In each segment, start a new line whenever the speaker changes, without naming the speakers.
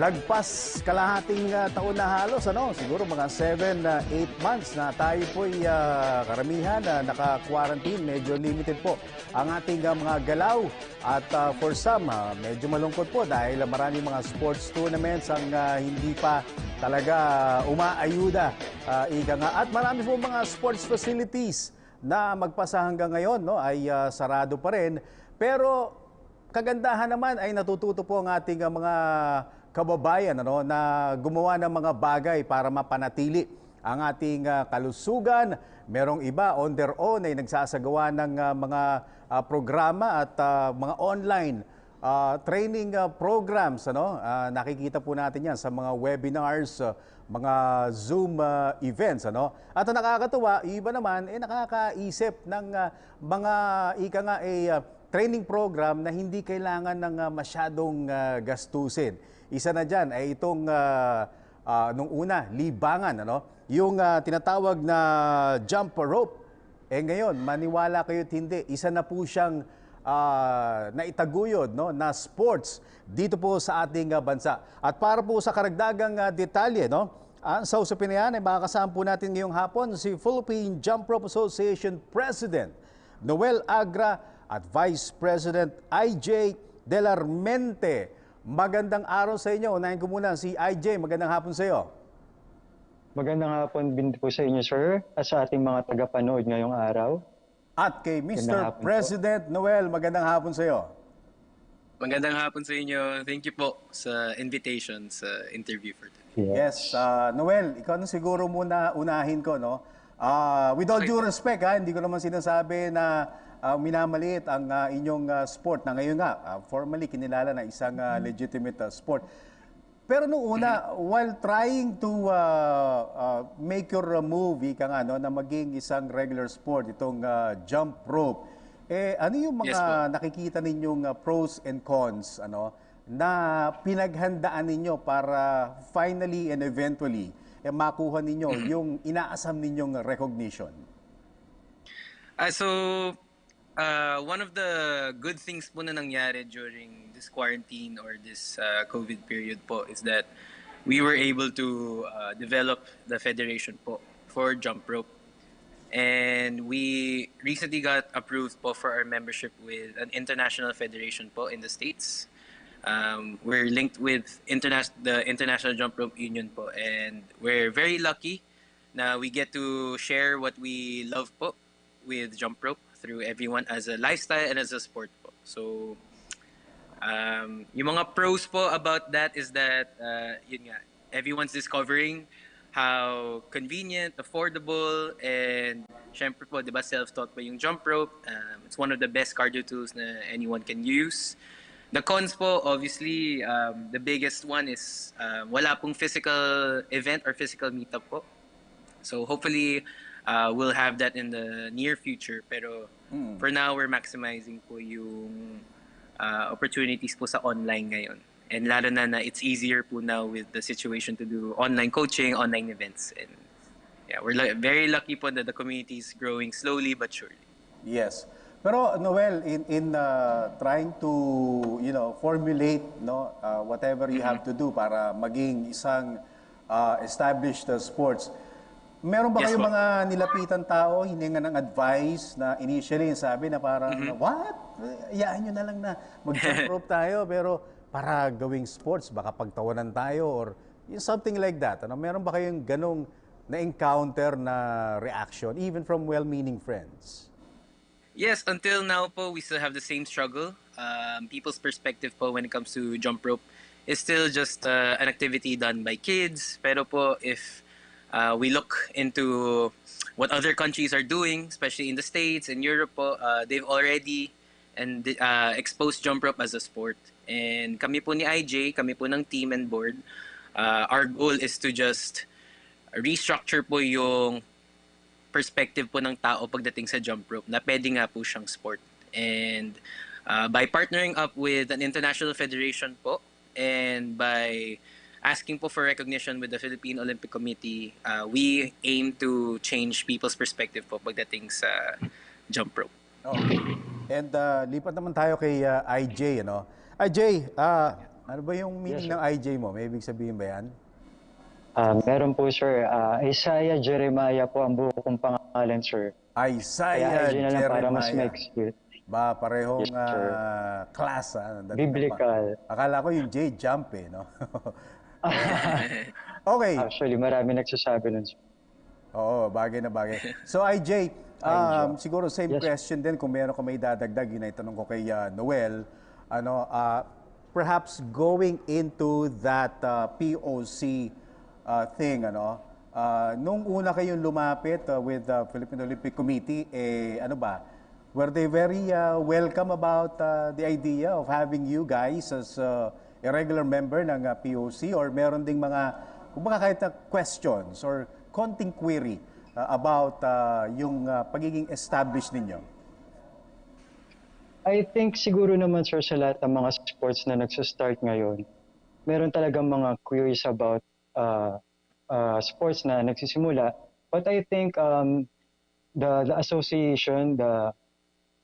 Lagpas kalahating taon na halos, siguro mga 7, 8 months na tayo po'y karamihan na naka-quarantine. Medyo limited po ang ating mga galaw. At for some, medyo malungkot po dahil maraming mga sports tournaments ang hindi pa talaga umaayuda. Ika nga. At marami po mga sports facilities na magpasa hanggang ngayon ay sarado pa rin. Pero kagandahan naman ay natututo po ang ating mga kababayan na gumawa ng mga bagay para mapanatili ang ating kalusugan. Merong iba on their own ay nagsasagawa ng mga programa at mga online training programs. Nakikita po natin yan sa mga webinars, mga Zoom events. At ang nakakatuwa, iba naman nakakaisip ng mga training program na hindi kailangan ng masyadong gastusin. Isa na dyan ay itong nung una, libangan. Yung tinatawag na jump rope. Ngayon, maniwala kayo't hindi, isa na po siyang naitaguyod na sports dito po sa ating bansa. At para po sa karagdagang detalye, sa usapin na yan, makakasama po natin ngayong hapon si Philippine Jump Rope Association President Noel Agra at Vice President IJ Delarmente. Magandang araw sa inyo. Unahin ko muna si IJ. Magandang hapon sa iyo.
Magandang hapon din po sa inyo, sir, at sa ating mga tagapanood ngayong araw.
At kay Mr. President Noel, magandang hapon sa iyo.
Magandang hapon sa inyo. Thank you po sa invitation sa interview for today.
Yes, Noel, ikaw na siguro muna unahin ko, with all due respect, hindi ko naman sinasabi na minamaliit ang inyong sport na ngayon nga, formally kinilala na isang legitimate sport. Pero nung una, while trying to make your move, na maging isang regular sport, itong jump rope, ano yung mga nakikita ninyong pros and cons na pinaghandaan ninyo para finally and eventually makuha ninyo yung inaasam ninyong recognition?
One of the good things po na nangyari during this quarantine or this COVID period po is that we were able to develop the federation po for jump rope. And we recently got approved po for our membership with an international federation po in the States. We're linked with the International Jump Rope Union po, and we're very lucky na we get to share what we love po with jump rope through everyone as a lifestyle and as a sport po. So, yung mga pros po about that is that, yun nga, everyone's discovering how convenient, affordable, and syempre po, di ba, self-taught po yung jump rope. It's one of the best cardio tools na anyone can use. The cons po, obviously, the biggest one is wala pong physical event or physical meetup po. So hopefully, we'll have that in the near future. Pero for now, we're maximizing po yung opportunities po sa online ngayon. And lalo na it's easier po now with the situation to do online coaching, online events. And yeah, we're very lucky po that the community is growing slowly but surely.
Yes. Pero Noel, in trying to formulate whatever you have to do para maging isang established sports, meron ba kayong mga nilapitan tao, hininga ng advice na initially sabi na parang, what? Iyaan nyo na lang na mag-jump rope tayo, pero para gawing sports, baka pagtawanan tayo or something like that. Meron ba kayong ganong na-encounter na reaction, even from well-meaning friends?
Yes, until now po, we still have the same struggle. People's perspective po when it comes to jump rope is still just an activity done by kids. Pero po, if we look into what other countries are doing, especially in the States and Europe po, they've already exposed jump rope as a sport. And kami po ni IJ, kami po ng team and board, our goal is to just restructure po yung perspective po ng tao pagdating sa jump rope na pwede nga po siyang sport. And by partnering up with an international federation po and by asking po for recognition with the Philippine Olympic Committee, we aim to change people's perspective po pagdating sa jump rope.
Okay. And lipat naman tayo kay IJ, IJ, Ano ba yung
Yes,
meaning
sir.
ng IJ mo? May ibig sabihin ba yan?
Meron po, sir. Isaiah Jeremiah po ang buo kong pangalan, sir. Kaya
Isaiah
IJ na lang para mas
Jeremiah.
maiksi.
Ba,
Yes,
parehong
sir.
class. Dating ng
Biblical.
Akala ko yung J jump eh, no? Okay.
Actually, marami nagsasabi nun, sir.
Oo, bagay na bagay. So IJ,
IJ.
siguro same
Yes,
question din kung meron ka may dadagdag, yun ay tanong ko kay Noel. Ano, perhaps going into that POC thing, ano, nung una kayong lumapit with the Philippine Olympic Committee, ano ba, were they very welcome about the idea of having you guys as a regular member ng POC, or meron ding mga, kumbaga kahit na questions or konting query about yung pagiging established ninyo?
I think siguro naman, sir, sa lahat ng mga sports na nagsa-start ngayon, meron talagang mga queries about sports na nagsisimula. But I think the association, the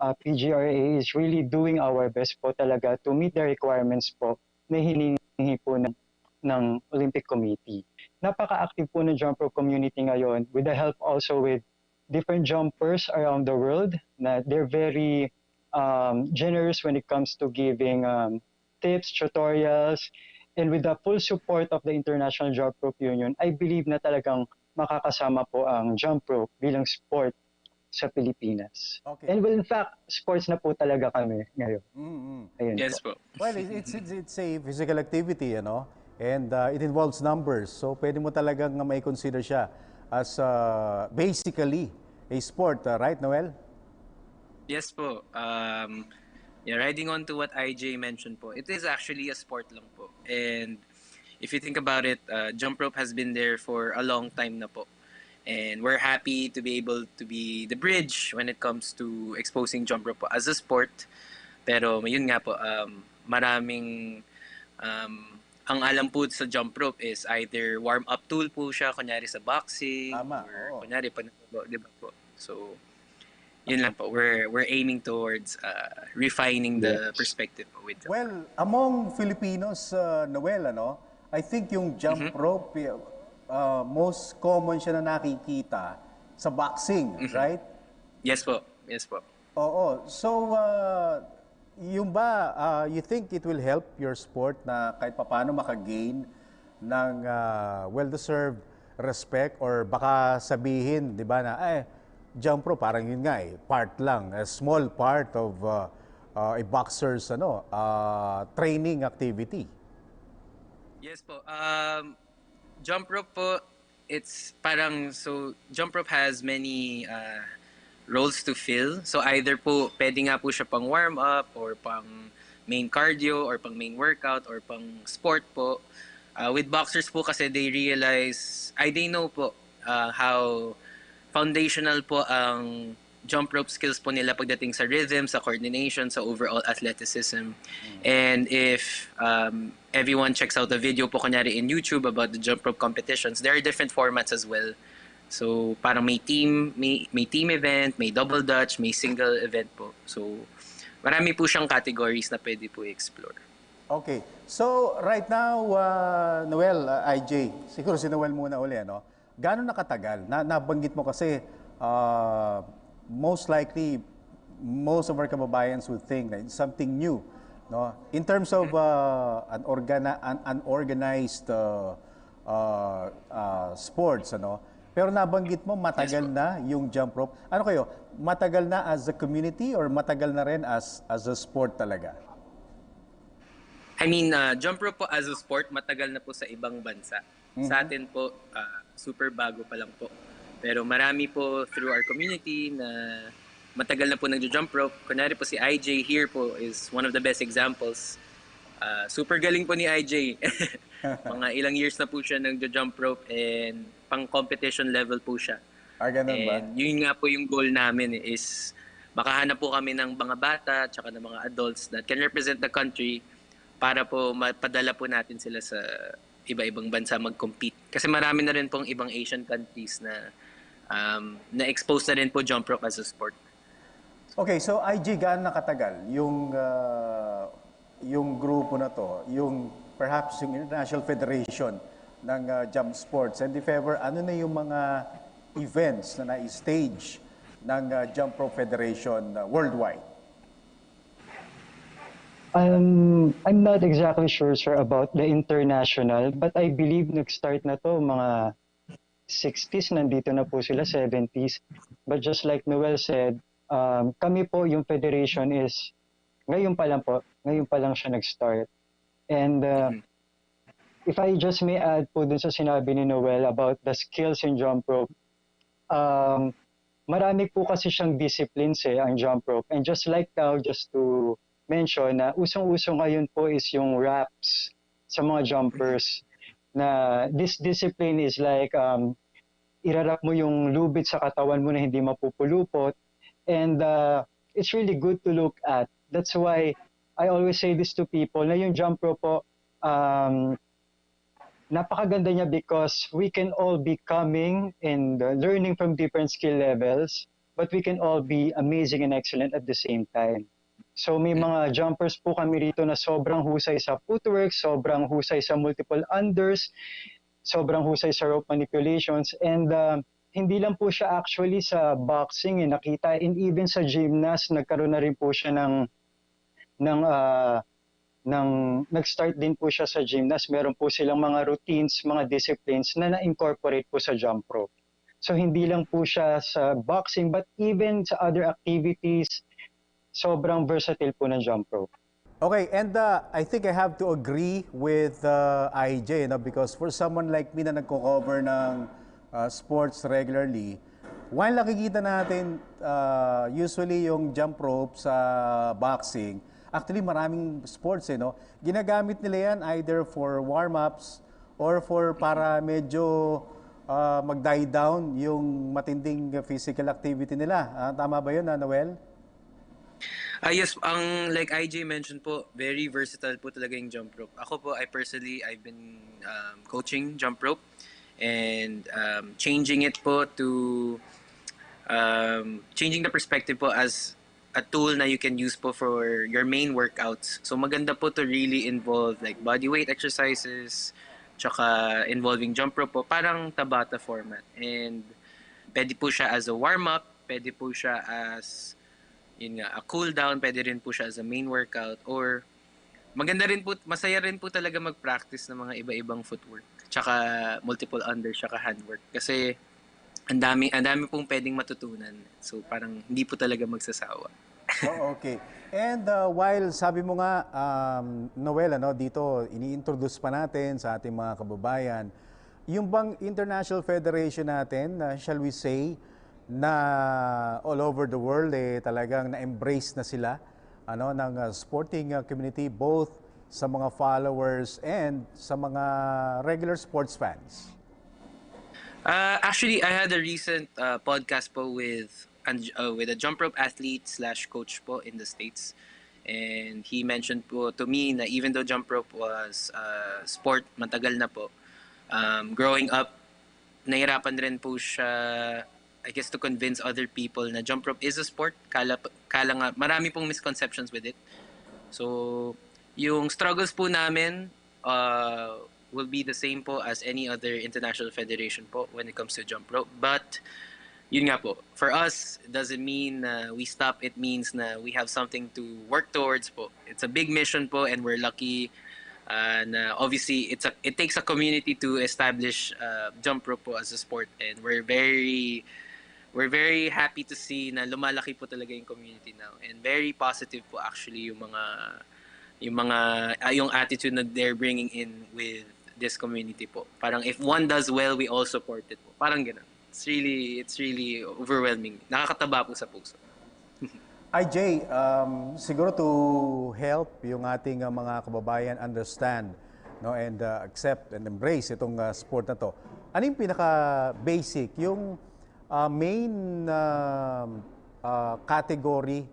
PGRA is really doing our best po talaga to meet the requirements po na hinihingi po ng Olympic Committee. Napaka-active po ng jump rope community ngayon with the help also with different jumpers around the world na they're very generous when it comes to giving tips, tutorials, and with the full support of the International Jump Rope Union, I believe na talagang makakasama po ang jump rope bilang sport sa Pilipinas.
Okay.
And well, in fact, sports na po talaga kami ngayon. Ayun
Yes
po.
po.
Well, it's a physical activity, you know, and it involves numbers. So pwede mo talagang may consider siya as basically a sport, right, Noel?
Yes po. Yeah, riding on to what IJ mentioned po, it is actually a sport lang po. And if you think about it, jump rope has been there for a long time na po. And we're happy to be able to be the bridge when it comes to exposing jump rope po as a sport. Pero yun nga po, maraming ang alam po sa jump rope is either warm-up tool po siya, kunyari sa boxing,
Tama,
or
oo.
kunyari panalo, di ba po? So, yun lang po. We're aiming towards refining the perspective po with jump rope.
Well, among Filipinos, Noel, ano, I think yung jump rope, most common siya na nakikita sa boxing, right?
Yes po. Yes po.
Oo. So, yung ba, you think it will help your sport na kahit papaano makagain ng well-deserved respect, or baka sabihin, di ba, na jump rope, parang yun nga part lang, a small part of a boxer's training activity.
Yes po. Jump rope po, it's parang, so jump rope has many roles to fill. So either po, pwede nga po siya pang warm up, or pang main cardio, or pang main workout, or pang sport po. With boxers po kasi they realize, they know po how foundational po ang jump rope skills po nila pagdating sa rhythm, sa coordination, sa overall athleticism. And if everyone checks out the video po kunyari in YouTube about the jump rope competitions, there are different formats as well. So parang may team event, may double dutch, may single event po. So marami po siyang categories na pwede po i-explore.
Okay. So, right now, Noel, IJ, siguro si Noel muna uli, ano? Gano'n nakatagal? Nabanggit mo kasi, most likely, most of our kababayans would think that it's something new, no? In terms of an unorganized sports, ano? Pero nabanggit mo, matagal na yung jump rope. Ano kayo? Matagal na as a community, or matagal na rin as a sport talaga?
I mean, jump rope po as a sport, matagal na po sa ibang bansa. Sa atin po, super bago pa lang po. Pero marami po through our community na matagal na po nagjo-jump rope. Kunyari po si IJ here po is one of the best examples. Super galing po ni IJ. Mga ilang years na po siya nagjo-jump rope, and pang competition level po siya.
Ganun ba?
And yun nga po yung goal namin is makahanap po kami ng mga bata tsaka ng mga adults that can represent the country para po mapadala po natin sila sa iba-ibang bansa mag-compete. Kasi marami na rin pong ibang Asian countries na na-expose na rin po jump rope as a sport.
Okay, so IG, gaano nakatagal yung yung grupo na to, yung perhaps yung International Federation ng jump sports, and if ever, ano na yung mga events na na-stage ng Jump Rope Federation worldwide?
I'm not exactly sure, sir, about the international, but I believe nag-start na to mga 60s, nandito na po sila, 70s. But just like Noel said, kami po, yung federation is, ngayon pa lang siya nag-start. And if I just may add po dun sa sinabi ni Noel about the skills in jump rope, marami po kasi siyang disciplines ang jump rope. And just like now, just to mention na usong-uso ngayon po is yung wraps sa mga jumpers, na this discipline is like irarap mo yung lubid sa katawan mo na hindi mapupulupot, and it's really good to look at. That's why I always say this to people na yung jump rope po, napakaganda niya because we can all be coming and learning from different skill levels, but we can all be amazing and excellent at the same time. So may mga jumpers po kami rito na sobrang husay sa footwork, sobrang husay sa multiple unders, sobrang husay sa rope manipulations, and hindi lang po siya actually sa boxing, nakita, and even sa gymnast, nagkaroon na rin po siya nag-start din po siya sa gymnast. Meron po silang mga routines, mga disciplines na na-incorporate po sa jump rope. So hindi lang po siya sa boxing, but even sa other activities, sobrang versatile po ng jump rope.
Okay, and I think I have to agree with IJ, because for someone like me na nagko-cover ng sports regularly, while nakikita natin usually yung jump rope sa boxing, actually maraming sports, ginagamit nila yan either for warm-ups or for para medyo mag-die down yung matinding physical activity nila. Tama ba yun, Noel?
Yes, like IJ mentioned po, very versatile po talaga yung jump rope. Ako po, I've been coaching jump rope and changing it po to changing the perspective po as a tool na you can use po for your main workouts. So maganda po to really involve like body weight exercises, tsaka involving jump rope po, parang Tabata format. And pwede po siya as a warm-up, pwede po siya as a cool down, pwede rin po siya as a main workout, or maganda rin po, masaya rin po talaga mag-practice ng mga iba-ibang footwork, tsaka multiple under, tsaka handwork, kasi ang dami pong pwedeng matutunan. So parang hindi po talaga magsasawa.
Oh, okay. And while sabi mo nga, Noel, dito ini-introduce pa natin sa ating mga kababayan, yung bang International Federation natin, shall we say, na all over the world talagang na-embrace na sila ng sporting community, both sa mga followers and sa mga regular sports fans?
Actually, I had a recent podcast po with a jump rope athlete / coach po in the States, and he mentioned po to me na even though jump rope was sport matagal na po, growing up nahirapan rin po siya, I guess, to convince other people na jump rope is a sport. Kala nga, marami pong misconceptions with it. So, yung struggles po namin will be the same po as any other international federation po when it comes to jump rope. But, yun nga po, for us, it doesn't mean we stop. It means na we have something to work towards po. It's a big mission po, and we're lucky. And obviously, it takes a community to establish jump rope po as a sport, and we're very happy to see na lumalaki po talaga yung community now, and very positive po actually yung attitude na they're bringing in with this community po. Parang if one does well, we all support it po. Parang gano'n. It's really overwhelming. Nakakataba po sa puso.
IJ, siguro to help yung ating mga kababayan understand and accept and embrace itong sport na to, ano yung pinaka-basic, yung main category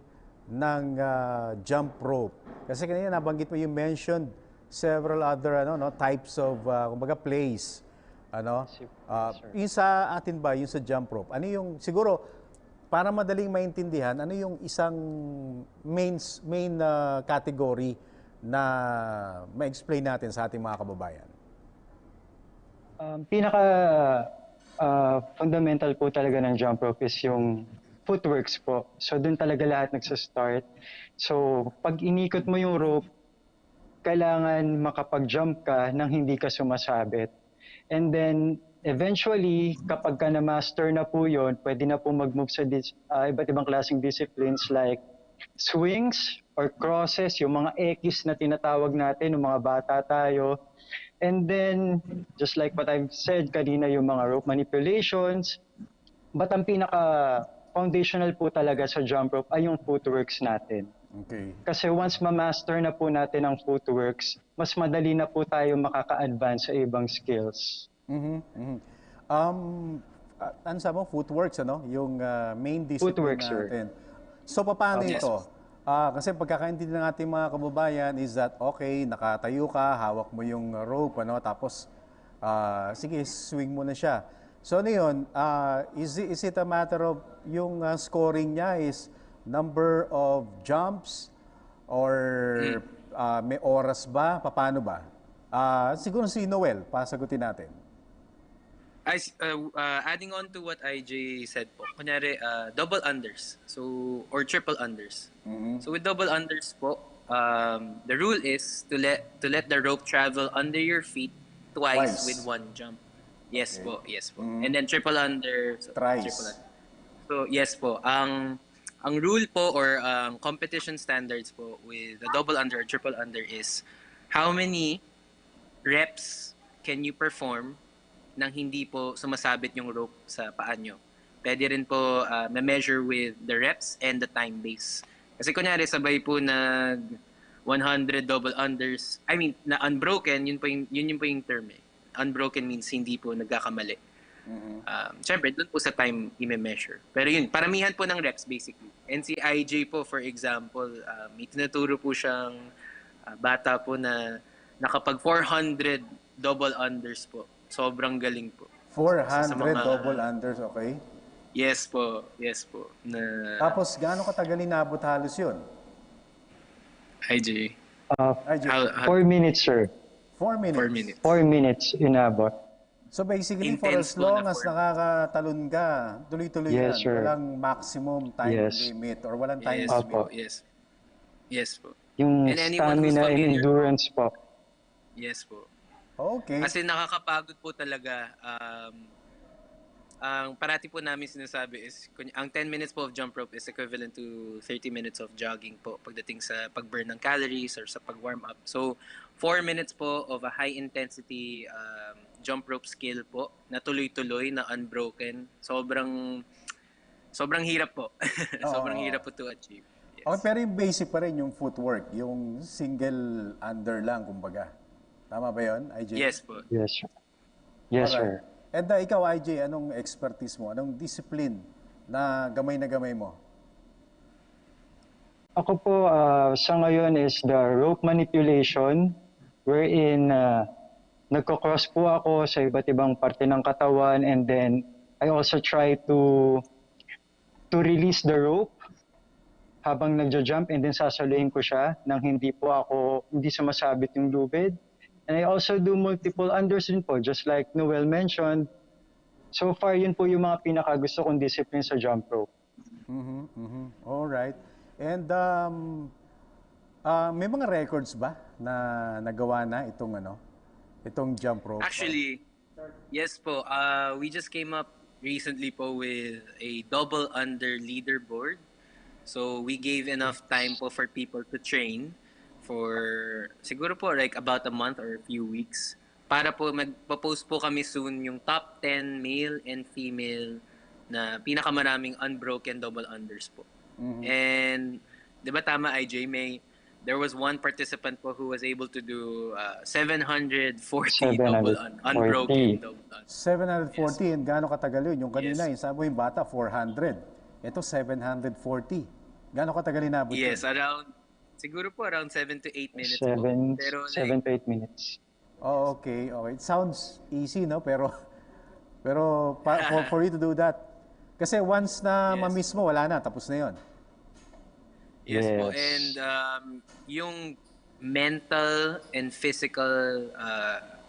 ng jump rope? Kasi kanina nabanggit mo, you mentioned several other types of kumbaga plays. Yung sa atin ba, yung sa jump rope, ano yung siguro para madaling maintindihan, ano yung isang main category na ma-explain natin sa ating mga kababayan?
Pinaka fundamental po talaga ng jump rope is yung footworks po. So doon talaga lahat nagsa-start. So pag inikot mo yung rope, kailangan makapag-jump ka nang hindi ka sumasabit. And then eventually, kapag ka na-master na po yun, pwede na po mag-move sa iba't ibang klaseng disciplines like swings or crosses, yung mga X na tinatawag natin, yung mga bata tayo. And then, just like what I've said kanina, yung mga rope manipulations, but ang pinaka-foundational po talaga sa jump rope ay yung footworks natin.
Okay.
Kasi once ma-master na po natin ang footworks, mas madali na po tayo makaka-advance sa ibang skills.
Ano sabi mo? Footworks, ano? Yung main discipline
Footworks,
natin. So, paano
Yes.
ito? Kasi pagkakaintindi ng ating mga kababayan is that, okay, nakatayo ka, hawak mo yung rope, ano? Tapos, sige, swing mo na siya. So, ano yun? Is it a matter of yung scoring niya is number of jumps or may oras ba? Paano ba? Siguro si Noel, pasagutin natin.
Adding on to what IJ said po, kunyari, double unders, so, or triple unders. So with double unders po, the rule is to let the rope travel under your feet twice with one jump. Yes po, yes po. And then triple under,
Thrice.
triple under. So yes po, ang rule po or competition standards po with the double under or triple under is how many reps can you perform nang hindi po sumasabit yung rope sa paa nyo. Pwede rin po ma-measure with the reps and the time base. Kasi kunyari sabay po nag 100 double unders, I mean, na unbroken, yun po yung term eh. Unbroken means hindi po nagkakamali. Siyempre, doon po sa time i-measure. Pero yun, paramihan po ng reps basically. And si IJ po, for example, may tinuturo po siyang bata po na nakapag 400 double unders po. Sobrang galing po.
400 double unders, okay?
Yes po, yes po.
Tapos, gaano katagal inabot halos yun?
IJ.
IJ,
4 minutes, sir.
4 minutes.
4 minutes.
4 minutes inabot.
So basically, for
Intense
as
po
long
na
as
4
nakakatalon ka, tuloy-tuloy
Yes,
yan.
sir.
Walang maximum time
Yes.
limit or walang time
Yes
limit.
po,
Opo.
yes. Yes po.
Yung
And anyone who's
stamina and
familiar
endurance po.
Yes po.
Okay.
Kasi nakakapagod po talaga. Ang parati po namin sinasabi is, ang 10 minutes po of jump rope is equivalent to 30 minutes of jogging po pagdating sa pag-burn ng calories or sa pag-warm up. So, 4 minutes po of a high-intensity jump rope skill po na tuloy-tuloy, na unbroken. Sobrang hirap po. Sobrang hirap po to achieve. Yes.
Okay, pero yung basic pa rin yung footwork, yung single under lang, kumbaga. Tama ba yun, IJ?
Yes po.
Yes, sir. Yes,
Alright.
sir.
And ikaw, IJ, anong expertise mo? Anong discipline na gamay mo?
Ako po, sa ngayon is the rope manipulation, wherein nagko-cross po ako sa iba't ibang parte ng katawan, and then I also try to release the rope habang nagja-jump, and then sasaluhin ko siya nang hindi sumasabit yung lubid. And I also do multiple unders din po, just like Noel mentioned. So far, yun po yung mga pinakagusto kong discipline sa jump rope.
Alright. And may mga records ba na nagawa na itong jump rope?
Actually, yes po. We just came up recently po with a double under leaderboard. So we gave enough time po for people to train for siguro po like about a month or a few weeks. Para po magpo-post po kami soon yung top 10 male and female na pinakamaraming unbroken double unders po. And 'di ba tama IJ, there was one participant po who was able to do 740 double unbroken double unders.
740, and gaano katagal yun? Yung kanina,
Yes.
yung sabi mo yung bata, 400. Ito, 740. Gaano katagal inabot
Yes,
yun?
siguro po around 7 to 8 minutes po.
7
Pero
to 8 minutes.
Oh, okay. It sounds easy, no? Pero for you to do that, kasi once na
Yes.
ma-miss mo, wala na, tapos na yun.
Yes po.
Yes.
And yung mental and physical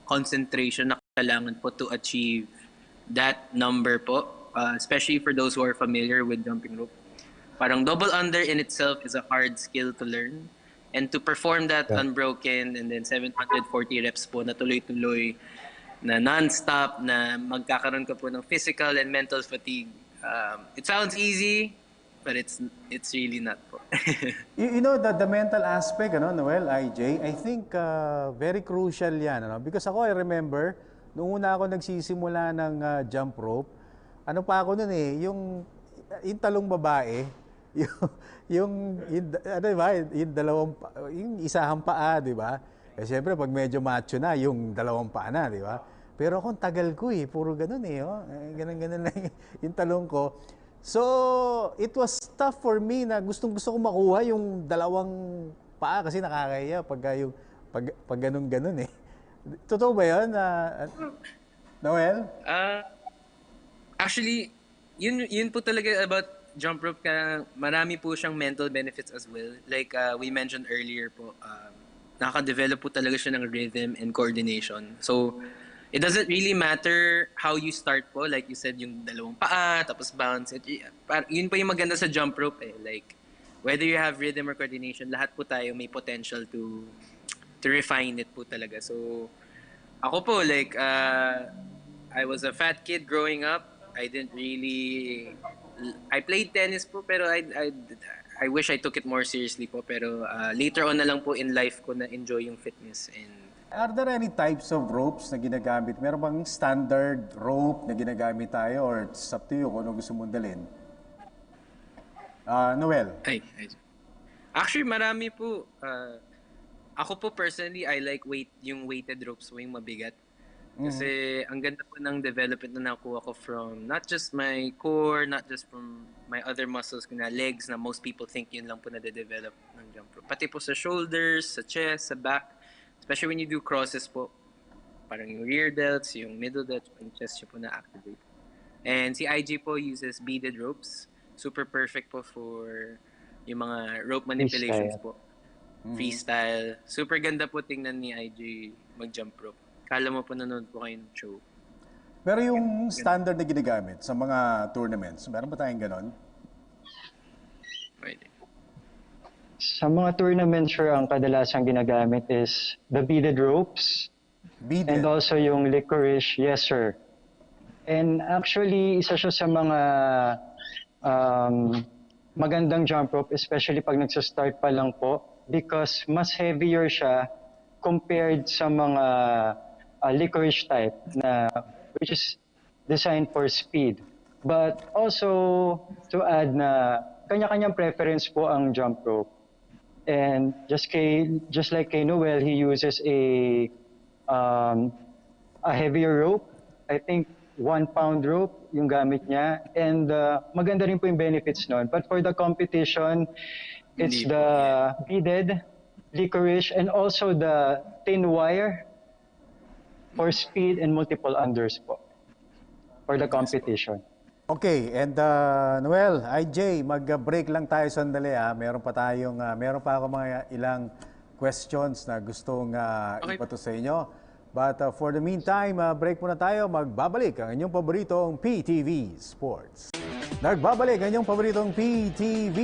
concentration na kailangan po to achieve that number po, especially for those who are familiar with jumping rope. Parang double under in itself is a hard skill to learn. And to perform that unbroken and then 740 reps po na tuloy-tuloy, na non-stop, na magkakaroon ka po ng physical and mental fatigue. It sounds easy, but it's really not po.
You know, the mental aspect, ano, Noel, IJ, I think very crucial yan. Ano? Because ako, I remember, noong una ako nagsisimula ng jump rope, ano pa ako nun eh, yung talong babae, ano ba, yung isahang paa, di ba? Eh, siyempre, pag medyo macho na, yung dalawang paa na, di ba? Pero ako, tagal ko eh, puro ganun eh, oh. Ganun lang yung talong ko. So, it was tough for me na gustong-gusto ko makuha yung dalawang paa kasi nakakaya pag ganun-ganun eh. Totoo ba yun, Noel?
Actually, yun po talaga about jump rope, ka marami po siyang mental benefits as well. Like we mentioned earlier po, nakaka-develop po talaga siya ng rhythm and coordination. So, it doesn't really matter how you start po. Like you said, yung dalawang paa, tapos bounce. Yun po yung maganda sa jump rope eh. Like, whether you have rhythm or coordination, lahat po tayo may potential to refine it po talaga. So, ako po, like, I was a fat kid growing up. I played tennis po, pero I wish I took it more seriously po. Pero later on na lang po in life ko na enjoy yung fitness. And
Are there any types of ropes na ginagamit? Meron bang standard rope na ginagamit tayo or it's up to you kung ano gusto mong dalhin? Noel?
Actually, marami po. Ako po personally, I like yung weighted ropes po, yung mabigat. Kasi ang ganda po ng development na nakuha ko from not just my core, not just from my other muscles, na legs na most people think yun lang po na-develop ng jump rope. Pati po sa shoulders, sa chest, sa back. Especially when you do crosses po. Parang yung rear delts, yung middle delts, yung chest po na-activate. And si IJ po uses beaded ropes. Super perfect po for yung mga rope manipulations po. Freestyle. Super ganda po tingnan ni IJ mag-jump rope. Kala mo po nanonood po kayo ng show.
Pero yung standard na ginagamit sa mga tournaments, meron ba tayong ganon?
Pwede.
Sa mga tournaments, sure, ang kadalasang ginagamit is the beaded ropes.
Beaded?
And also yung licorice, yes sir. And actually, isa siya sa mga magandang jump rope, especially pag nagsa-start pa lang po, because mas heavier siya compared sa mga licorice type na which is designed for speed. But also to add na kanya-kanyang preference po ang jump rope. And just like kay Noel, he uses a heavier rope. I think 1 pound rope yung gamit niya. And maganda rin po yung benefits nun. But for the competition, it's the beaded, licorice, and also the thin wire for speed and multiple unders po for the competition.
Okay, and Noel, IJ, mag-break lang tayo sandali Meron pa ako mga ilang questions na gustong ipato sa inyo. But for the meantime, break muna tayo. Magbabalik ang inyong paboritong PTV Sports. Nagbabalik ang inyong paboritong PTV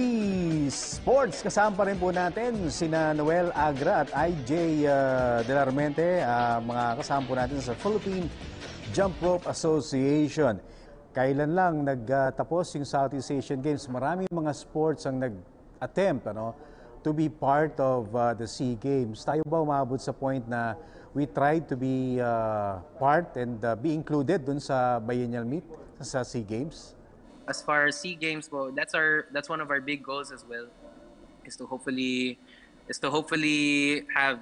Sports. Kasama pa rin po natin sina Noel Agra at IJ Delarmente, mga kasama po natin sa Philippine Jump Rope Association. Kailan lang nagtapos yung Southeast Asian Games, maraming mga sports ang nag-attempt to be part of the SEA Games. Tayo ba umabot sa point na we tried to be part and be included dun sa biennial meet sa SEA Games?
As far as SEA Games po, that's one of our big goals as well, is to hopefully have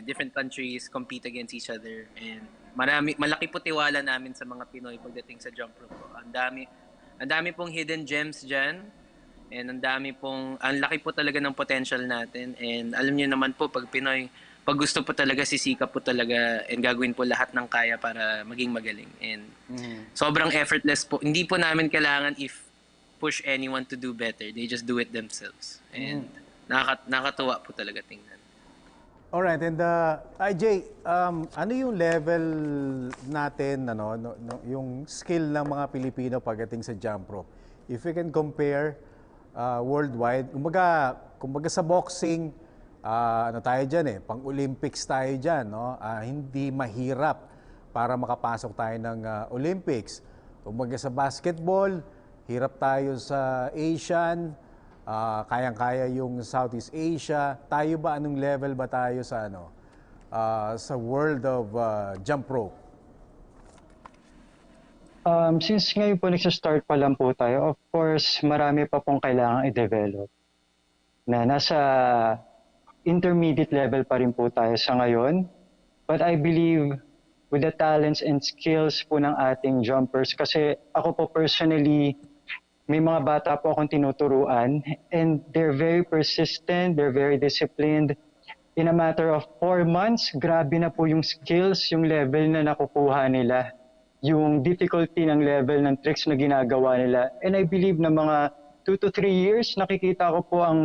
different countries compete against each other. And malaki po tiwala namin sa mga Pinoy pagdating sa jump rope po. Ang dami pong hidden gems diyan, and ang laki po talaga ng potential natin. And alam niyo naman po, pag Pinoy, pag gusto po talaga, sisikap po talaga and gagawin po lahat ng kaya para maging magaling. And sobrang effortless po. Hindi po namin kailangan push anyone to do better. They just do it themselves. And nakakatuwa po talaga tingnan.
Alright, and IJ, ano yung level natin, yung skill ng mga Pilipino pagdating sa jump rope? If we can compare worldwide, kumbaga sa boxing, ano tayo dyan pang-Olympics tayo dyan, no? Hindi mahirap para makapasok tayo ng Olympics. Kumbaga sa basketball, hirap tayo sa Asian, kayang-kaya yung Southeast Asia. Tayo ba, anong level ba tayo sa sa world of jump rope?
Since ngayon po nagsa-start pa lang po tayo, of course, marami pa pong kailangang i-develop. Na nasa intermediate level pa rin po tayo sa ngayon. But I believe with the talents and skills po ng ating jumpers, kasi ako po personally, may mga bata po akong tinuturuan and they're very persistent, they're very disciplined. In a matter of 4 months, grabe na po yung skills, yung level na nakukuha nila, yung difficulty ng level ng tricks na ginagawa nila. And I believe na mga 2 to 3 years, nakikita ko po ang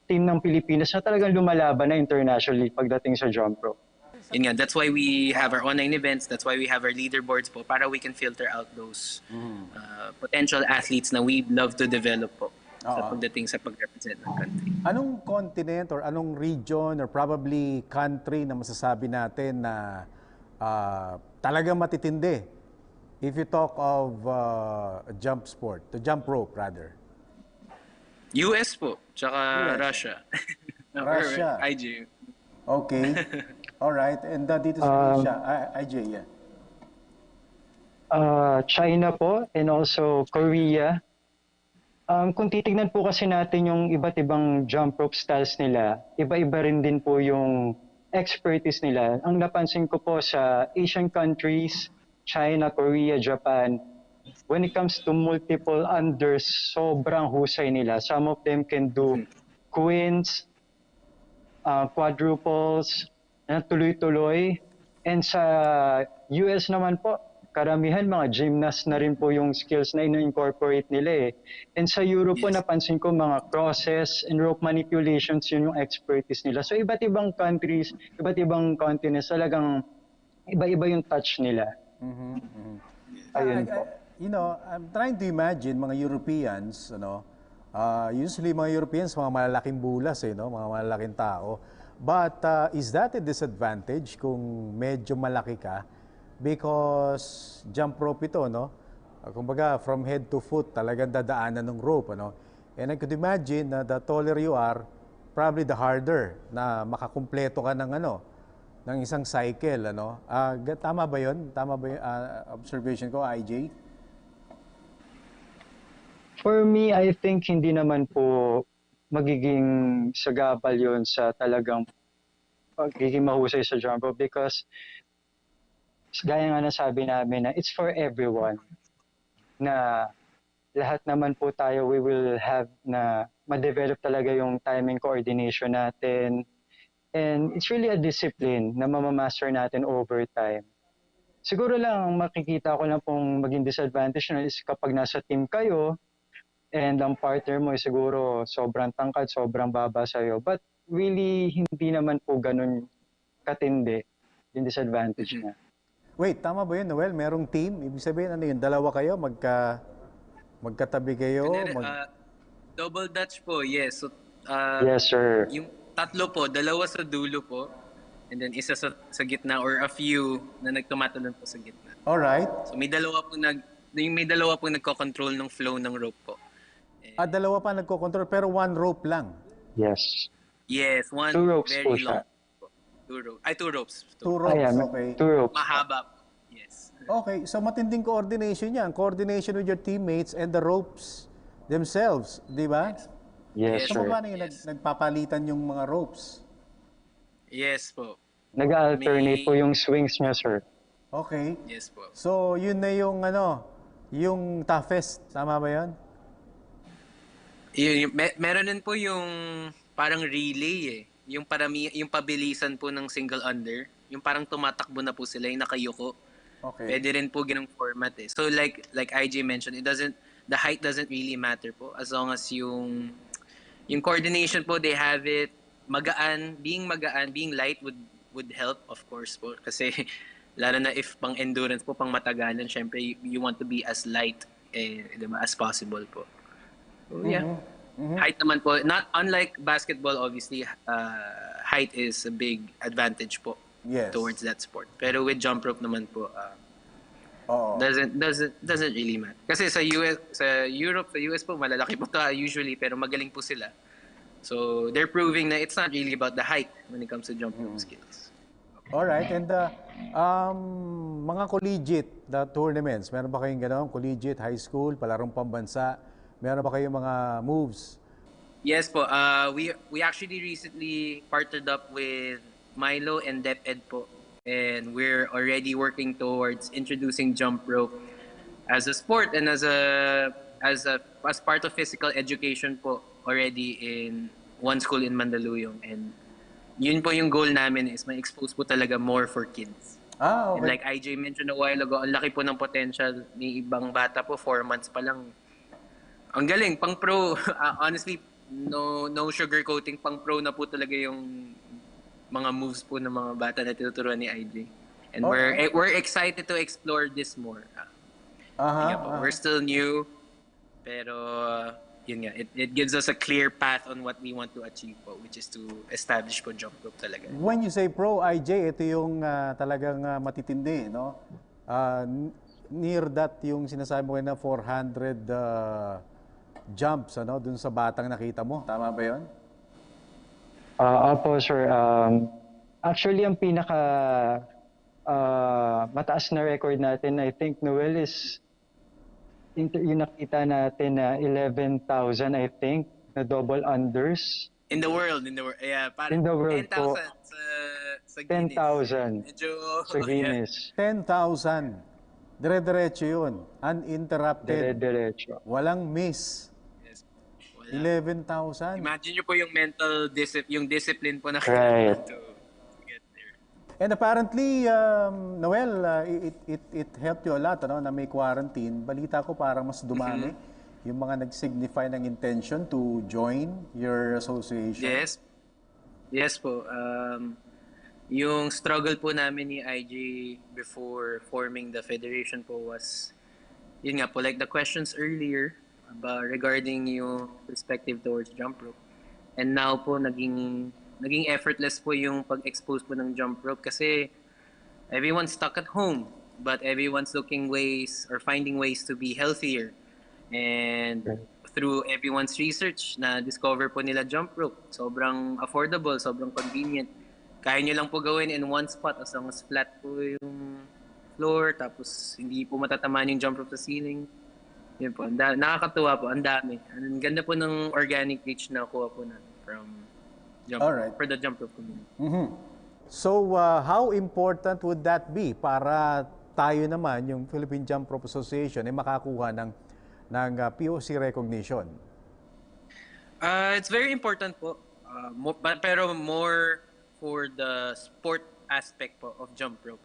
team ng Pilipinas na talagang lumalaban na internationally pagdating sa jump rope.
Yun nga, that's why we have our online events, that's why we have our leaderboards po, para we can filter out those potential athletes na we love to develop po sa pagdating sa pag-represent ng country.
Anong continent or anong region or probably country na masasabi natin na talagang matitindi if you talk of jump sport, the jump rope rather?
US po, tsaka
US.
Russia.
Russia.
Or IG.
Okay. All right. And dito sa Asia, IJ, yeah.
China po and also Korea. Kung titignan po kasi natin yung iba't ibang jump rope styles nila, iba-iba rin din po yung expertise nila. Ang napansin ko po sa Asian countries, China, Korea, Japan, when it comes to multiple unders, sobrang husay nila. Some of them can do queens, quadruples, na tuloy-tuloy. And sa US naman po, karamihan mga gymnast na rin po yung skills na ino-incorporate nila And sa Europe po, napansin ko mga crosses and rope manipulations, yun yung expertise nila. So iba't ibang countries, iba't ibang continents, talagang iba-iba yung touch nila. Ayun po.
I'm trying to imagine mga Europeans, usually mga Europeans, mga malalaking bulas, mga malalaking tao. But is that a disadvantage kung medyo malaki ka? Because jump rope ito, kumbaga from head to foot, talagang dadaanan ng rope, And I could imagine na the taller you are, probably the harder na makakumpleto ka ng ng isang cycle, Tama ba 'yon? Tama ba yung observation ko, IJ?
For me, I think hindi naman po magiging sagabal yun sa talagang pagiging mahusay sa jump rope because gaya nga nasabi namin na it's for everyone. Na lahat naman po tayo, we will have na ma-develop talaga yung timing coordination natin. And it's really a discipline na mamamaster natin over time. Siguro lang, makikita ko lang pong maging disadvantage na is kapag nasa team kayo, and ang partner mo ay siguro sobrang tangkad, sobrang baba sa'yo. But really, hindi naman po ganun katindi yung disadvantage niya.
Wait, tama ba yun, Noel? Merong team? Ibig sabihin, ano yun? Dalawa kayo? Magkatabi kayo?
Double Dutch po, yes. So,
yes, sir.
Yung tatlo po, dalawa sa dulo po, and then isa sa gitna or a few na nagtumatalon po sa gitna.
Alright.
So may dalawa po nagko-control ng flow ng rope po.
Dalawa pa nagko-control pero one rope lang.
Yes.
Yes, one
2 ropes
very
po
long.
siya.
2 ropes. Ay, 2 ropes.
2 ropes, okay.
2 ropes.
Mahaba po. Yes.
Okay, so matinding coordination yan. Coordination with your teammates and the ropes themselves, di ba?
Yes,
So
sir.
paano yung nagpapalitan yung mga ropes?
Yes po.
Nag-alternate po yung swings niya, sir.
Okay.
Yes po.
So yun na yung yung toughest, tama ba yun?
Meron din po yung parang relay Yung pabilisan po ng single under. Yung parang tumatakbo na po sila, yung nakayuko.
Okay.
Pwede rin po ganung format So like IJ mentioned, the height doesn't really matter po as long as yung coordination po, they have it, being light would help, of course po, kasi lalo na if pang endurance po, pang matagalan, syempre you want to be as light diba, as possible po. So yeah. Height naman po, not unlike basketball, obviously, height is a big advantage po
Yes.
towards that sport. Pero with jump rope naman po,
Oo.
doesn't really matter. Kasi sa Europe, sa US po malalaki po ta usually, pero magaling po sila. So they're proving na it's not really about the height when it comes to jump rope skills.
Alright, and mga collegiate tournaments, meron ba kayong gano'n? Collegiate, high school, palarong pambansa, meron ba kayong mga moves?
Yes po, we actually recently partnered up with Milo and DepEd po. And we're already working towards introducing jump rope as a sport and as part of physical education po already in one school in Mandaluyong. And yun po yung goal namin is ma-expose po talaga more for kids.
Okay.
And like IJ mentioned a while ago, ang laki po ng potential ni ibang bata po, 4 months pa lang. Ang galing, pang pro. Honestly, no sugarcoating, pang pro na po talaga yung mga moves po ng mga bata na tinuturuan ni IJ. And we're excited to explore this more. We're still new, pero yun nga, it gives us a clear path on what we want to achieve po, which is to establish po jump rope talaga.
When you say pro, IJ, ito yung talagang matitindi, no? Near that yung sinasabi mo na 400 jumps, ano, dun sa batang nakita mo. Tama ba yun?
Opo, sir. Actually, ang pinaka mataas na record natin, I think, Noel, is yung nakita natin na 11,000, I think, na double unders.
In the world. Yeah, parang
In the world
10,000
po.
sa Guinness.
10,000
Medyo,
sa Guinness.
10,000. Dire-diretso yun. Uninterrupted.
Dire-diretso.
Walang miss.
Yes.
11,000.
Imagine nyo po yung yung discipline po na
Right.
kailangan to get there.
And apparently, Noel, it helped you a lot, ano, na may quarantine. Balita ko parang mas dumami yung mga nag-signify ng intention to join your association.
Yes po. Yung struggle po namin ni IJ before forming the federation po was, yun nga po, like the questions earlier about regarding yung perspective towards jump rope. And now po, naging effortless po yung pag-expose po ng jump rope kasi everyone's stuck at home, but everyone's looking ways or finding ways to be healthier. And through everyone's research, na-discover po nila jump rope. Sobrang affordable, sobrang convenient. Kaya nyo lang po gawin in one spot as long as flat po yung floor, tapos hindi po matatamaan yung jump rope sa ceiling. Yun po, nakakatuwa po, ang dami. Ang ganda po ng organic reach na kuha po na from jump rope, for the jump rope community.
So, how important would that be para tayo naman, yung Philippine Jump Rope Association, ay makakuha ng POC recognition?
It's very important po, pero more for the sport aspect po of jump rope,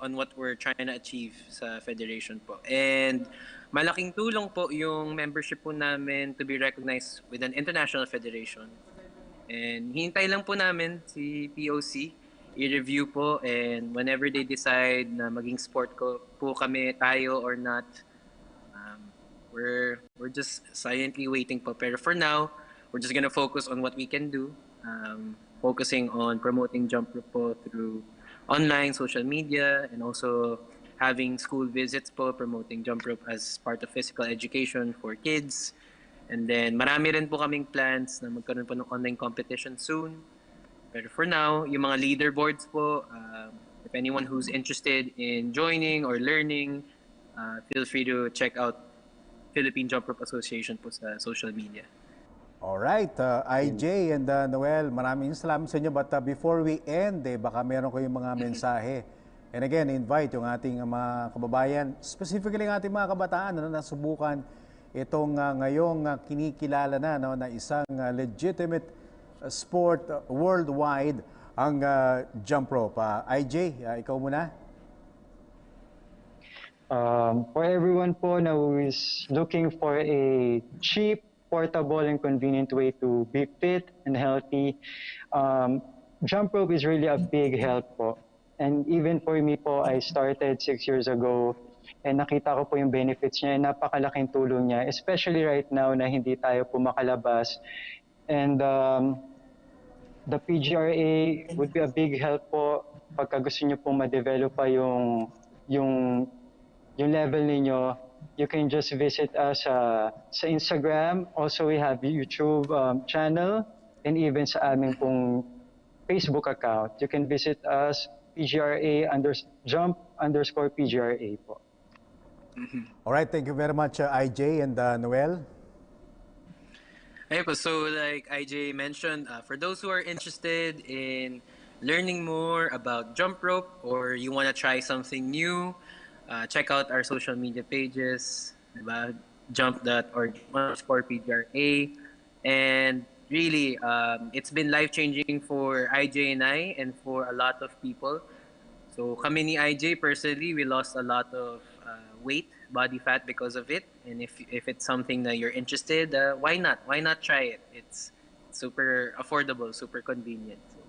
on what we're trying to achieve sa federation po. And malaking tulong po yung membership po namin to be recognized with an international federation. And hintay lang po namin si POC i-review po, and whenever they decide na maging sport ko po kami, tayo or not, we're just silently waiting po. Pero for now, we're just gonna focus on what we can do, focusing on promoting jump rope po through online, social media, and also having school visits po, promoting jump rope as part of physical education for kids. And then marami rin po kaming plans na magkaroon po ng online competition soon. Pero for now, yung mga leaderboards po, if anyone who's interested in joining or learning, feel free to check out Philippine Jump Rope Association po sa social media.
Alright, IJ and Noel, maraming salamat sa inyo. But before we end, baka meron kayong mga mensahe. And again, invite yung ating mga kababayan, specifically ang ating mga kabataan na nasubukan itong ngayong kinikilala na isang legitimate sport worldwide, ang jump rope. IJ, ikaw muna.
For everyone po na who is looking for a cheap portable and convenient way to be fit and healthy. Um, Jump rope is really a big help po. And even for me po, I started 6 years ago and nakita ko po yung benefits niya. Napakalaking tulong niya, especially right now na hindi tayo po makalabas. And the PGRA would be a big help po pagka gusto niyo pong ma-develop pa yung level ninyo. You can just visit us sa Instagram. Also, we have YouTube channel and even sa aming pong Facebook account. You can visit us, jump_PGRA po.
All right, thank you very much, IJ and Noel.
Hey, so like IJ mentioned, for those who are interested in learning more about jump rope or you want to try something new, check out our social media pages, diba? Jump.org_PGRA. And really, it's been life-changing for IJ and I and for a lot of people. So kami ni IJ, personally, we lost a lot of weight, body fat because of it. And if it's something that you're interested, why not? Why not try it? It's super affordable, super convenient. So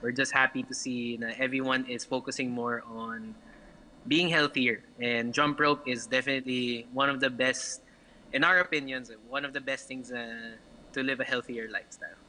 we're just happy to see that everyone is focusing more on being healthier. And jump rope is definitely one of the best, in our opinions, one of the best things to live a healthier lifestyle.